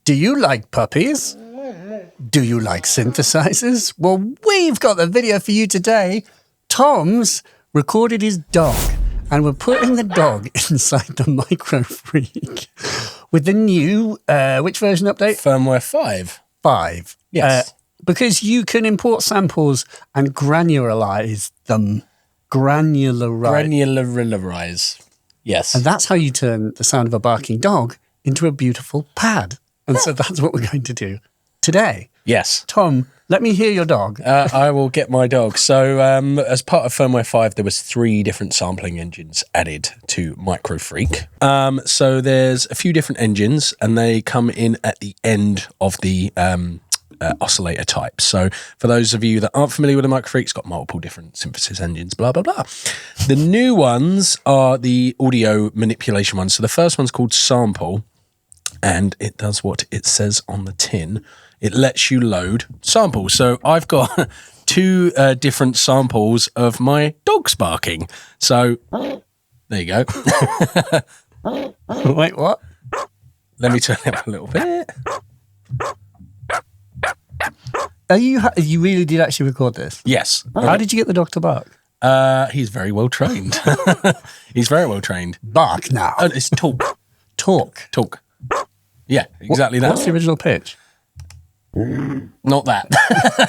Do you like puppies? Do you like synthesizers? Well, we've got the video for you today. Tom's recorded his dog, and we're putting the dog inside the MicroFreak with the new, which version update? Firmware 5. 5. Yes. Because you can import samples and granularize them. Granularize. Yes. And that's how you turn the sound of a barking dog into a beautiful pad. And so that's what we're going to do today. Yes. Tom, let me hear your dog. I will get my dog. So as part of Firmware 5, there was 3 different sampling engines added to MicroFreak. So there's a few different engines, and they come in at the end of the oscillator type. So for those of you that aren't familiar with the MicroFreak, it's got multiple different synthesis engines, blah, blah, blah. The new ones are the audio manipulation ones. So the first one's called Sample, and it does what it says on the tin. It lets you load samples. So I've got 2 different samples of my dog's barking. So there you go. Wait, what? Let me turn it up a little bit. You really did actually record this? Yes. How did you get the dog to bark? He's very well trained. He's very well trained. Bark now. It's talk. Talk. Yeah, exactly that. What's the original pitch? Not that.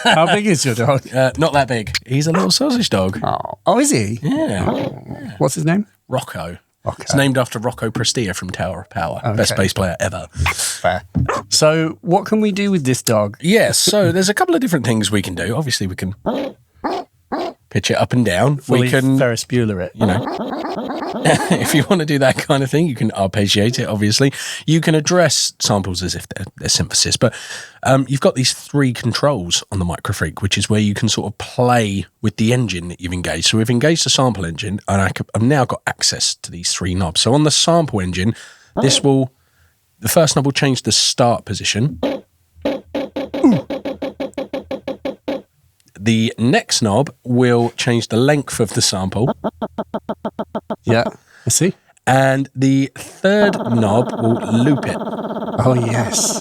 How big is your dog? Not that big. He's a little sausage dog. Oh, is he? Yeah. What's his name? Rocco. Okay. It's named after Rocco Prestia from Tower of Power. Okay. Best bass player ever. Fair. So what can we do with this dog? Yes, so there's a couple of different things we can do. Obviously, we can pitch it up and down. Fully we can, Ferris Bueller it. you know, if you want to do that kind of thing, you can arpeggiate it, obviously. You can address samples as if they're synthesis. But you've got these 3 controls on the MicroFreak, which is where you can sort of play with the engine that you've engaged. So we've engaged the sample engine, and I've now got access to these 3 knobs. So on the sample engine, the first knob will change the start position. The next knob will change the length of the sample. Yeah, I see. And the third knob will loop it. Oh, yes.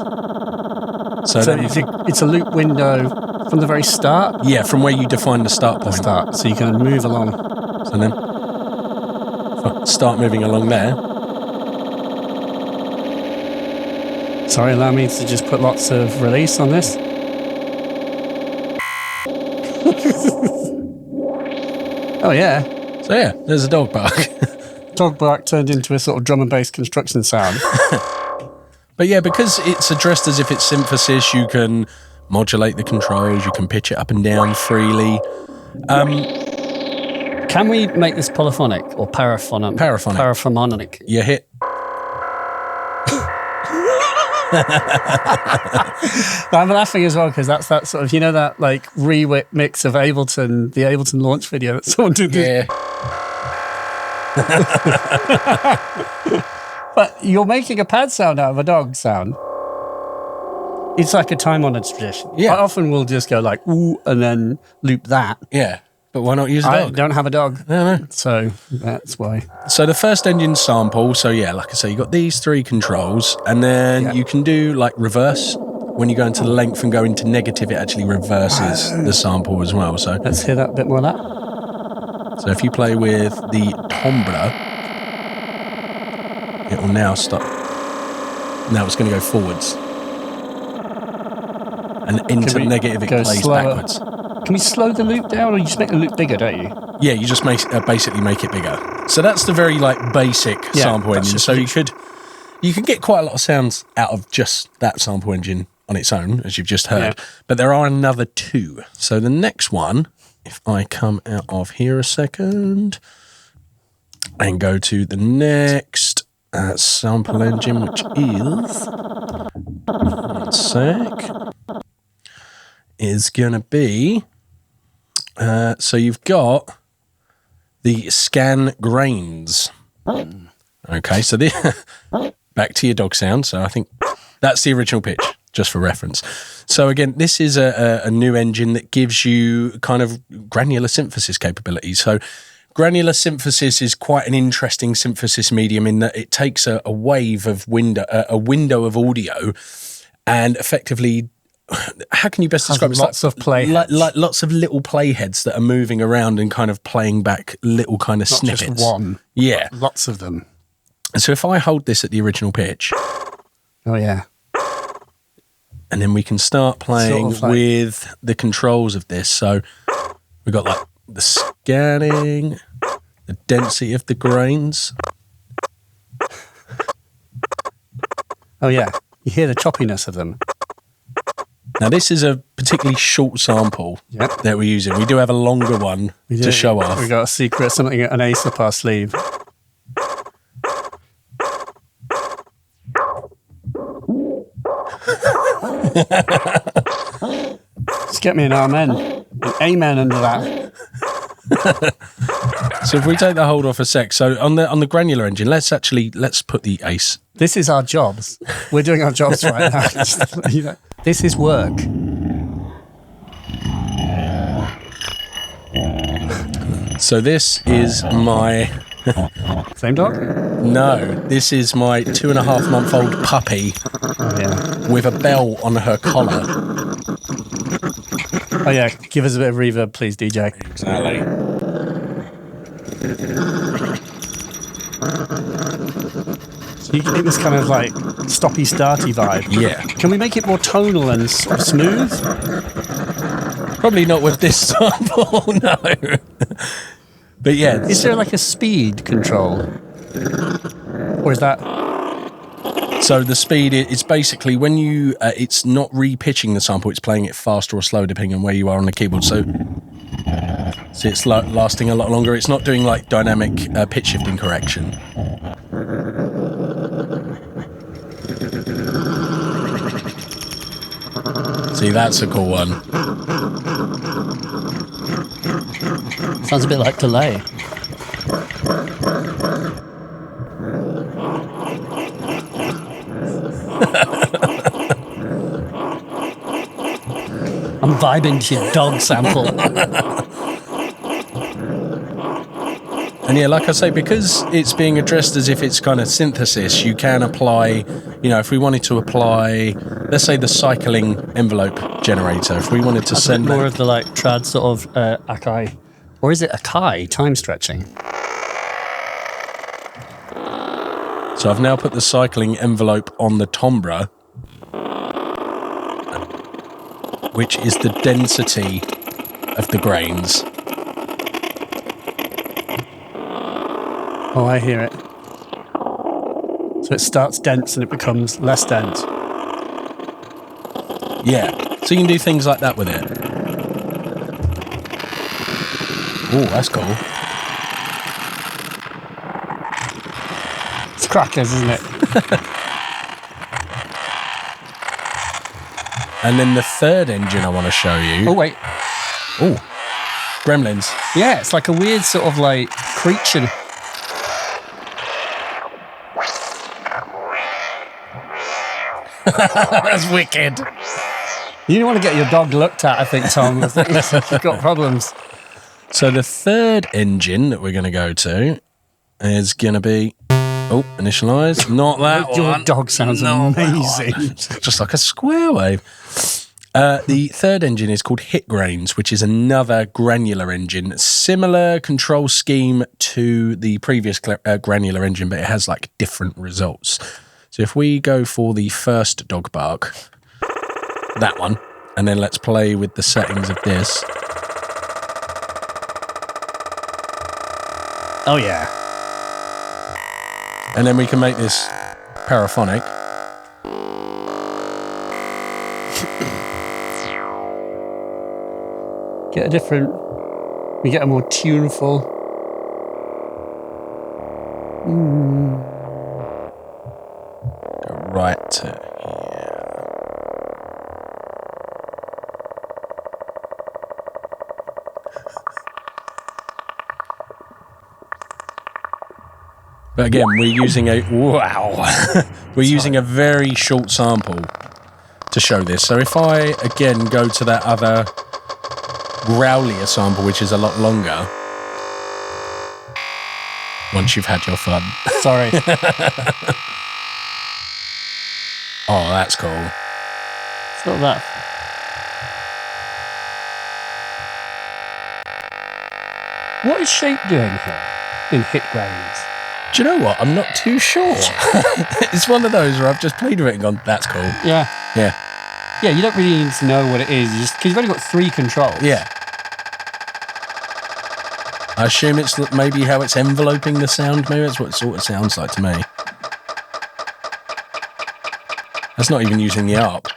So It's a loop window from the very start? yeah, from where you define the start point. So you can move along. So then start moving along there. Sorry, allow me to just put lots of release on this. Oh, yeah. So yeah, there's a dog bark. Dog bark turned into a sort of drum and bass construction sound. But yeah, because it's addressed as if it's synthesis, you can modulate the controls, you can pitch it up and down freely. Can we make this polyphonic or paraphonic? Paraphonic. Paraphonic. You hit. I'm laughing as well because that's that sort of, you know, that like remix of Ableton, the Ableton launch video that someone did. Yeah. But you're making a pad sound out of a dog sound. It's like a time-honored tradition. Yeah. I often will just go like, ooh, and then loop that. Yeah. But why not use a I dog? don't have a dog. No. So that's why. So the first engine sample, so yeah, like I say, you got these 3 controls, and then you can do like reverse. When you go into the length and go into negative, it actually reverses the sample as well. So Let's hear that bit more of that. So if you play with the timbre, it will now stop. Now it's going to go forwards. And into negative, it plays backwards. Can we slow the loop down, or you just make the loop bigger, don't you? Yeah, you just basically make it bigger. So that's the very like basic sample engine. So you can get quite a lot of sounds out of just that sample engine on its own, as you've just heard. Yeah. But there are another 2. So the next one, if I come out of here a second and go to the next sample engine, which is, one sec, is going to be, so you've got the scan grains. Okay, so back to your dog sound. So I think that's the original pitch, just for reference. So again, this is a new engine that gives you kind of granular synthesis capabilities. So granular synthesis is quite an interesting synthesis medium in that it takes a wave of window of audio and effectively, how can you best describe it? Lots of playheads. Like lots of little playheads that are moving around and kind of playing back little kind of snippets. Not just one. Yeah. Lots of them. And so if I hold this at the original pitch. Oh, yeah. And then we can start playing sort of with the controls of this. So we've got like the scanning, the density of the grains. Oh, yeah. You hear the choppiness of them. Now, this is a particularly short sample that we're using. We do have a longer one to show off. We've got a secret, something, an ace up our sleeve. Just get me an amen. An amen under that. So if we take the hold off a sec, so on the granular engine, let's put the ace. This is our jobs. We're doing our jobs right now. This is work. So this is my... Same dog? No, this is my 2.5-month-old puppy with a bell on her collar. Oh yeah, give us a bit of reverb, please, DJ. Exactly. So you get this kind of like stoppy-starty vibe. Yeah. Can we make it more tonal and sort of smooth? Probably not with this sample, no. But yeah. Is there like a speed control? Or is that... So the speed is basically when you, it's not re-pitching the sample, it's playing it faster or slower depending on where you are on the keyboard. So it's lasting a lot longer. It's not doing like dynamic pitch shifting correction. See, that's a cool one. Sounds a bit like delay. I'm vibing to your dog sample. And yeah, like I say, because it's being addressed as if it's kind of synthesis, you can apply, if we wanted to apply, let's say the cycling envelope generator, if we wanted to send more of the like trad sort of Akai, or is it Akai time stretching? So I've now put the cycling envelope on the timbre, which is the density of the grains. Oh, I hear it. So it starts dense and it becomes less dense. Yeah, so you can do things like that with it. Oh, that's cool. It's crackers, isn't it? And then the third engine I want to show you. Oh, wait. Oh, Gremlins. Yeah, it's like a weird sort of like creature. That's wicked. You don't want to get your dog looked at, I think, Tom. I think you've got problems. So the third engine that we're going to go to is going to be... Oh, initialize. Not that one. Your dog sounds amazing. Just like a square wave. The third engine is called Hit Grains, which is another granular engine. Similar control scheme to the previous granular engine, but it has like different results. So if we go for the first dog bark, that one, and then let's play with the settings of this. Oh, yeah. And then we can make this paraphonic. Get a different... We get a more tuneful... Go right to here. But again, we're using a using a very short sample to show this. So if I again go to that other growlier sample, which is a lot longer, once you've had your fun. Sorry. Oh, that's cool. sort of that. What is Shape doing here in hit grains? Do you know what? I'm not too sure. It's one of those where I've just played with it and gone, that's cool. Yeah. Yeah. Yeah, you don't really need to know what it is, because you've only got 3 controls. Yeah. I assume it's maybe how it's enveloping the sound. Maybe that's what it sort of sounds like to me. That's not even using the ARP.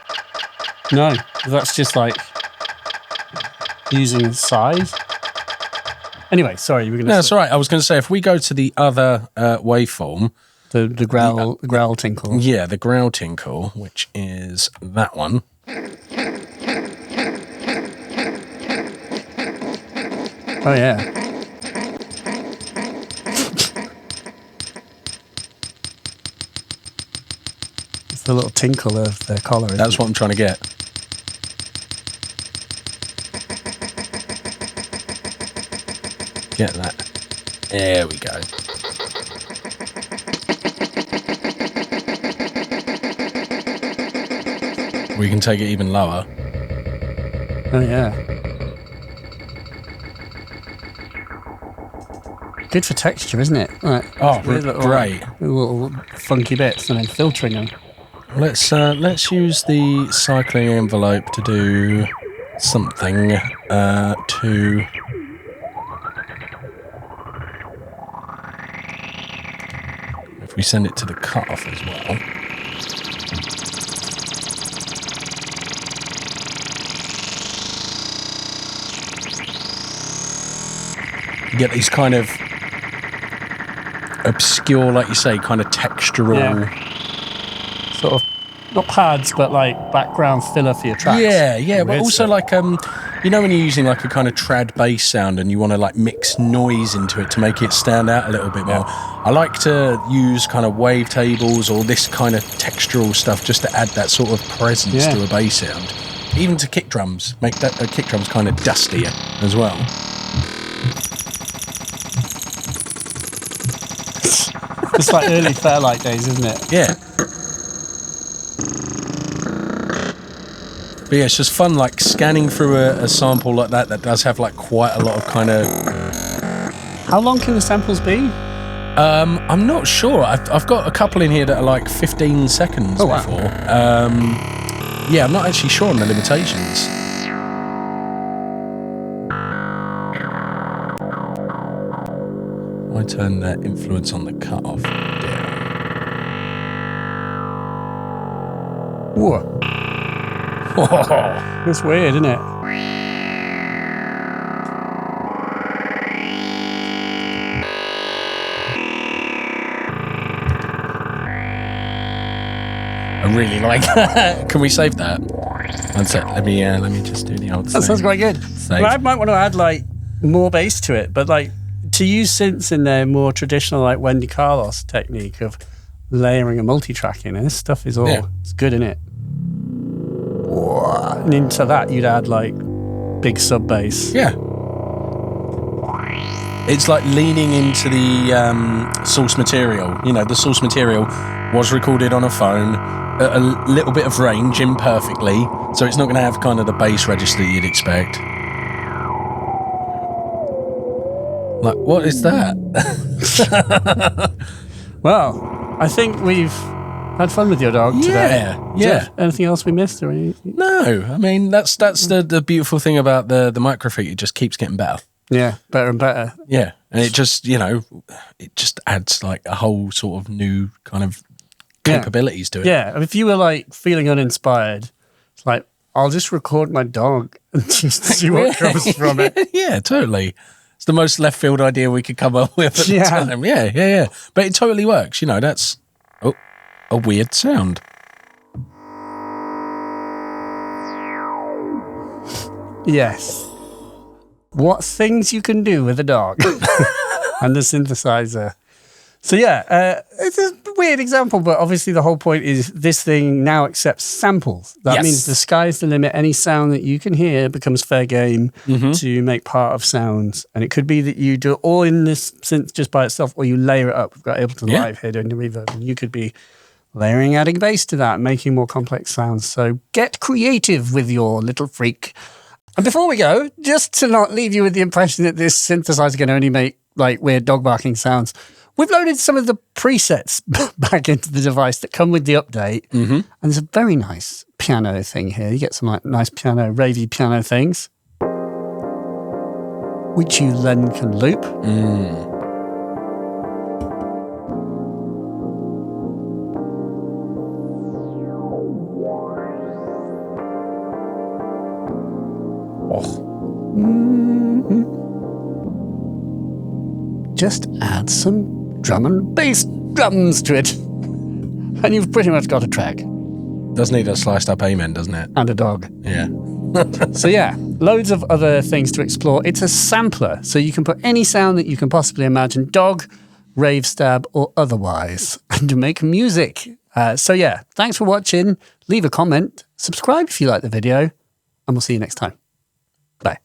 No, that's just like using size. Anyway, sorry, you were going to. No, that's all right. I was going to say, if we go to the other waveform, the growl tinkle. Yeah, the growl tinkle, which is that one. Oh yeah. It's the little tinkle of the collar. That's what I'm trying to get. Get that. There we go. We can take it even lower. Oh yeah. Good for texture, isn't it? Right. Oh, great. Little funky bits and then filtering them. Let's use the cycling envelope to do something to. If we send it to the cutoff as well. You get these kind of obscure, like you say, kind of textural. Yeah. Sort of, not pads, but like background filler for your tracks. Yeah, but also like, you know when you're using like a kind of trad bass sound and you want to like mix noise into it to make it stand out a little bit more. I like to use kind of wavetables or this kind of textural stuff just to add that sort of presence to a bass sound. Even to kick drums, make that kick drums kind of dustier as well. It's like early Fairlight days, isn't it? Yeah. But yeah, it's just fun, like scanning through a sample like that does have like quite a lot of kind of. How long can the samples be? I'm not sure. I've got a couple in here that are like 15 seconds before. Yeah, I'm not actually sure on the limitations. I turn that influence on the cutoff down. Whoa. That's weird, isn't it? I really like that. Can we save that? One sec. Let me just do the old thing. That sounds quite good. Save. Well, I might want to add like more bass to it, but like to use synths in their more traditional like Wendy Carlos technique of layering a multi-track in, and this stuff is all it's good, isn't it? And into that you'd add like big sub bass. Yeah. It's like leaning into the source material. You know, the source material was recorded on a phone at a little bit of range imperfectly, so it's not going to have kind of the bass register you'd expect. Like, what is that? Well, I think we've had fun with your dog today. Yeah. Anything else we missed? Or anything? No, I mean, that's the beautiful thing about the MicroFreak. It just keeps getting better. Yeah, better and better. Yeah, and it just, it just adds like a whole sort of new kind of capabilities to it. Yeah, if you were like feeling uninspired, it's like, I'll just record my dog and just see what comes from it. Yeah, totally. It's the most left field idea we could come up with at the time. Yeah. But it totally works. That's a weird sound. Yes. What things you can do with a dog and the synthesizer. So it's a weird example, but obviously the whole point is this thing now accepts samples. That means the sky's the limit. Any sound that you can hear becomes fair game to make part of sounds. And it could be that you do it all in this synth just by itself, or you layer it up. We've got Ableton Live here doing the reverb, and you could be layering, adding bass to that, making more complex sounds. So get creative with your little freak. And before we go, just to not leave you with the impression that this synthesizer can only make like weird dog barking sounds, we've loaded some of the presets back into the device that come with the update. And there's a very nice piano thing here. You get some like nice piano, ravey piano things, which you then can loop. Just add some drum and bass drums to it, and you've pretty much got a track. Does need a sliced up amen, doesn't it? And a dog. Yeah. So yeah, loads of other things to explore. It's a sampler, so you can put any sound that you can possibly imagine, dog, rave stab, or otherwise, and to make music. So yeah, thanks for watching. Leave a comment, subscribe if you like the video, and we'll see you next time. Bye.